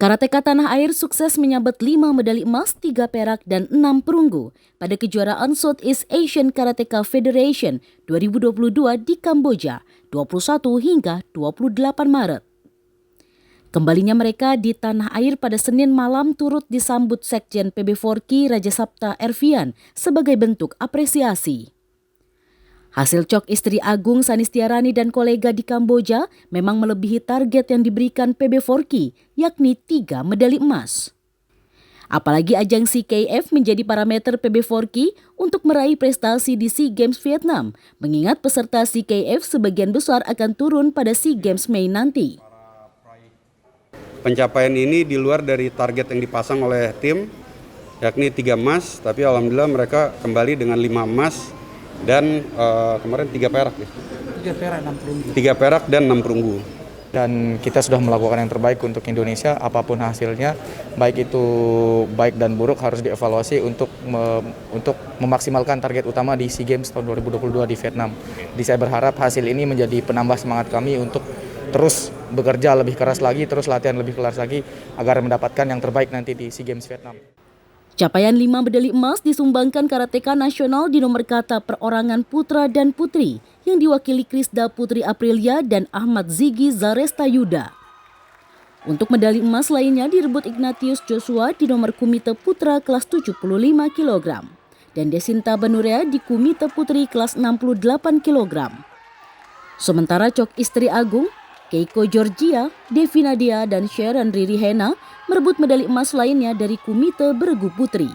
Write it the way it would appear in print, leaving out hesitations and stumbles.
Karateka Tanah Air sukses menyabet 5 medali emas, 3 perak, dan 6 perunggu pada kejuaraan Southeast Asian Karateka Federation 2022 di Kamboja 21 hingga 28 Maret. Kembalinya mereka di tanah air pada Senin malam turut disambut Sekjen PB Forky Raja Sapta Ervian sebagai bentuk apresiasi. Hasil cok istri Agung Sanistiarani dan kolega di Kamboja memang melebihi target yang diberikan PB Forky, yakni 3 medali emas. Apalagi ajang CKF menjadi parameter PB Forky untuk meraih prestasi di SEA Games Vietnam, mengingat peserta CKF sebagian besar akan turun pada SEA Games Mei nanti. Pencapaian ini di luar dari target yang dipasang oleh tim, yakni 3 emas, tapi alhamdulillah mereka kembali dengan 5 emas dan kemarin 3 perak ya. 3 perak, 6 perunggu. 3 perak dan 6 perunggu. Dan kita sudah melakukan yang terbaik untuk Indonesia, apapun hasilnya, baik itu baik dan buruk harus dievaluasi untuk memaksimalkan target utama di SEA Games tahun 2022 di Vietnam. Jadi saya berharap hasil ini menjadi penambah semangat kami untuk terus bekerja lebih keras lagi, terus latihan lebih keras lagi agar mendapatkan yang terbaik nanti di SEA Games Vietnam. Capaian 5 medali emas disumbangkan karateka nasional di nomor kata perorangan putra dan putri yang diwakili Krisda Putri Aprilia dan Ahmad Ziggy Zaresta Yuda. Untuk medali emas lainnya direbut Ignatius Joshua di nomor kumite putra kelas 75 kg dan Desinta Banurea di kumite putri kelas 68 kg. Sementara cok istri Agung, Keiko Georgia, Devi Nadia, dan Sharon Riri Hena merebut medali emas lainnya dari kumite beregu putri.